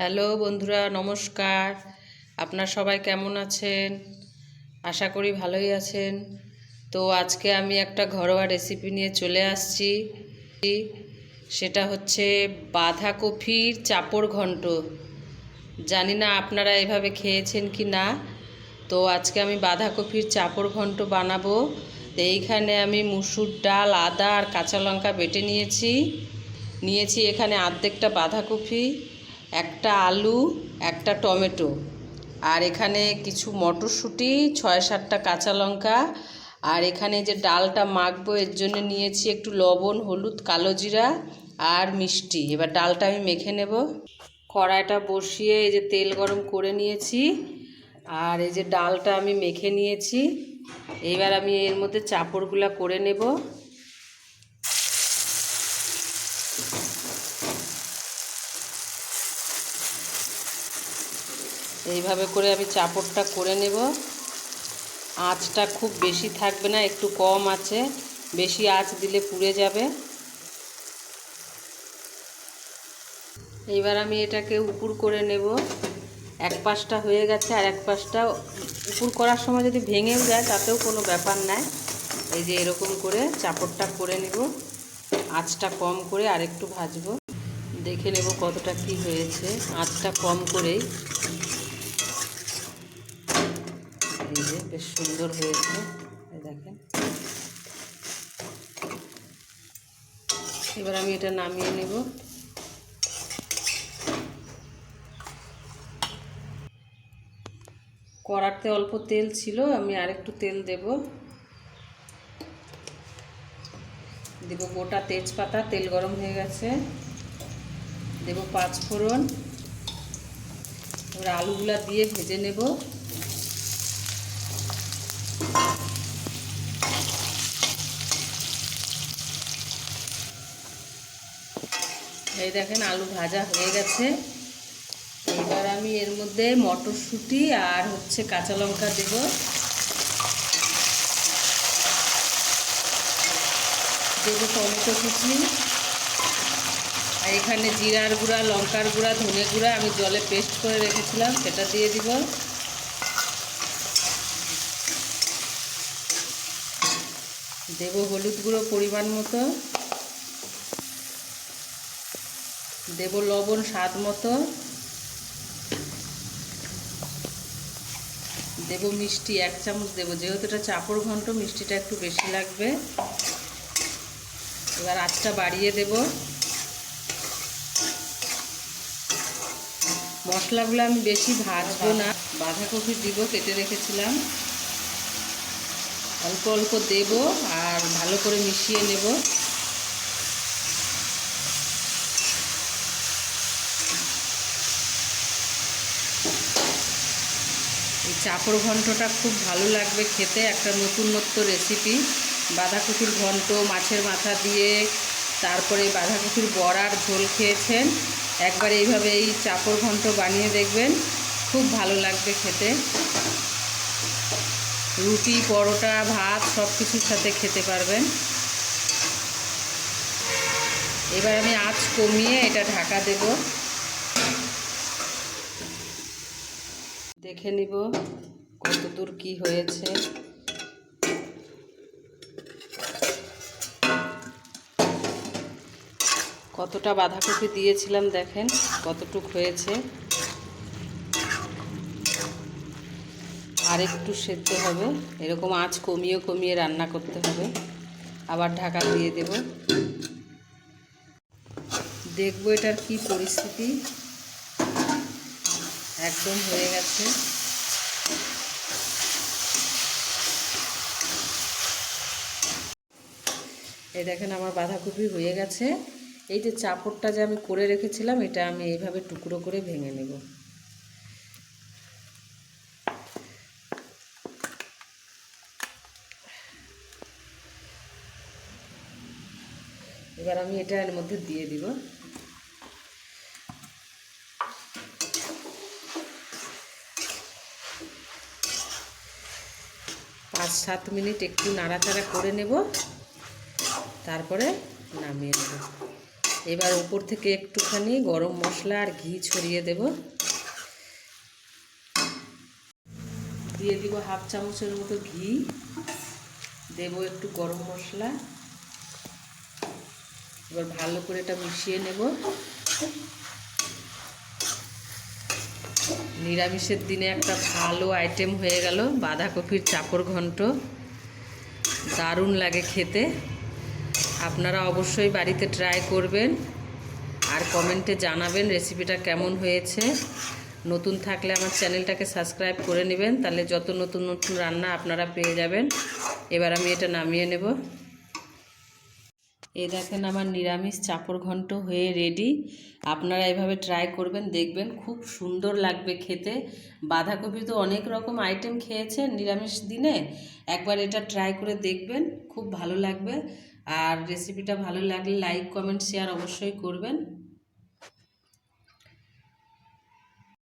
Hello বন্ধুরা, নমস্কার। আপনার সবাই কেমন আছেন? আশা করি ভালোই আছেন। তো আজকে আমি একটা ঘরোয়া রেসিপি নিয়ে চলে আসছি। সেটা হচ্ছে বাঁধাকপির চাপড় ঘন্ট। জানি না আপনারা এভাবে খেয়েছেন কি না। তো আজকে আমি বাঁধাকপির চাপড় ঘন্ট বানাবো। তো এইখানে আমি মুসুর ডাল, আদা আর কাঁচা লঙ্কা বেটে নিয়েছি এখানে অর্ধেকটা বাঁধাকপি, একটা আলু, একটা টমেটো, আর এখানে কিছু মটরশুঁটি, 6-7টা কাঁচা লঙ্কা, আর এখানে যে ডালটা মাখবো এর জন্য নিয়েছি একটু লবণ, হলুদ, কালো জিরা আর মিষ্টি। এবার ডালটা আমি মেখে নেব। কড়াইটা বসিয়ে এই যে তেল গরম করে নিয়েছি, আর এই যে ডালটা আমি মেখে নিয়েছি। এইবার আমি এর মধ্যে চাপড়গুলা করে নেব। এইভাবে করে আমি চাপড়টা করে নেব। আঁচটা খুব বেশি থাকবে না, একটু কম আছে, বেশি আঁচ দিলে পুড়ে যাবে। এইবার আমি এটাকে উপুর করে নেব। এক পাশটা হয়ে গেছে, আর এক পাশটা উপুর করার সময় যদি ভেঙেও যায় তাতেও কোনো ব্যাপার নাই। এই যে এরকম করে চাপড়টা করে নেব, আঁচটা কম করে আর একটু ভাজবো। দেখে নেব কতটা কি হয়েছে, আঁচটা কম করেই। এই যে বেশ সুন্দর হয়েছে, এই দেখেন। এবার আমি এটা নামিয়ে নেব। কড়াতে অল্প তেল ছিল, আমি আরেকটু তেল দেব গোটা তেজপাতা। তেল গরম হয়ে গেছে, দেব 5 ফোড়ন। এবার আলুগুলা দিয়ে ভেজে নেব। এই দেখেন আলু ভাজা হয়ে গেছে। এবার আমি এর মধ্যে মটরশুঁটি আর কাঁচা লঙ্কা দেব। টমেটো কুচি, আর এখানে জিরার গুঁড়া, লঙ্কার গুঁড়া, ধনে গুঁড়া আমি জলে পেস্ট করে রেখেছিলাম, সেটা দিয়ে দিব। দেব হলুদ গুঁড়ো পরিমাণ মতো, দেব লবণ স্বাদ মতো, দেব মিষ্টি 1 চামচ দেব, যেহেতু এটা চাপড় ঘন্ট মিষ্টিটা একটু বেশি লাগবে। এবার আঁচটা বাড়িয়ে দেব। মশলাগুলো আমি বেশি ভাজবো না, বাঁধাকপি দিব, কেটে রেখেছিলাম, অল্প অল্প দেব আর ভালো করে মিশিয়ে নেব। এই চাপড় ঘন্টটা খুব ভালো লাগবে খেতে, একটা নতুনত্ব রেসিপি। বাঁধাকপির ঘন্ট মাছের মাথা দিয়ে, তারপরে বাঁধাকপির বড়ার ঝোল খেয়েছেন, একবার এইভাবে এই চাপড় ঘন্ট বানিয়ে দেখবেন, খুব ভালো লাগবে খেতে। রুটি, পরোটা, ভাত সব কিছুর সাথে খেতে পারবেন। এবার আমি আঁচ কমিয়ে এটা ঢাকা দেব। দেখে নিব কতদূর কি হয়েছে। কতটা বাঁধাকপি দিয়েছিলাম দেখেন কতটুক হয়েছে। আর একটু সেদ্ধ হবে, এরকম আঁচ কমিয়ে কমিয়ে রান্না করতে হবে। আবার ঢাকা দিয়ে দেব, দেখব এটার কি পরিস্থিতি। একদম হয়ে গেছে। এই দেখেন আমার বাঁধাকপি হয়ে গেছে। এই যে চাপড়টা যে আমি করে রেখেছিলাম, এটা আমি এইভাবে টুকরো করে ভেঙে নেব। এবার আমি এটা এর মধ্যে দিয়ে দিব। 5-7 মিনিট একটু নাড়াচাড়া করে নেব, তারপরে নামিয়ে নেব। এবার উপর থেকে একটুখানি গরম মশলা আর ঘি ছড়িয়ে দেব। দিয়ে দিব হাফ চামচের মতো ঘি, দেব একটু গরম মশলা। এবার ভালো করে এটা মিশিয়ে নেব। নিরামিষের দিনে একটা ভালো আইটেম হয়ে গেল বাঁধাকপির চাপড় ঘন্ট। দারুণ লাগে খেতে। আপনারা অবশ্যই বাড়িতে ট্রাই করবেন আর কমেন্টে জানাবেন রেসিপিটা কেমন হয়েছে। নতুন থাকলে আমার চ্যানেলটাকে সাবস্ক্রাইব করে নেবেন, তাহলে যত নতুন নতুন রান্না আপনারা পেয়ে যাবেন। এবার আমি এটা নামিয়ে নেব। এই দেখেন আমার নিরামিষ চাপড় ঘন্ট হয়ে রেডি। আপনারা এভাবে ট্রাই করবেন, দেখবেন খুব সুন্দর লাগবে খেতে। বাঁধাকপি তো অনেক রকম আইটেম খেয়েছেন নিরামিষ দিনে, একবার এটা ট্রাই করে দেখবেন, খুব ভালো লাগবে। আর রেসিপিটা ভালো লাগলে লাইক কমেন্ট শেয়ার অবশ্যই করবেন।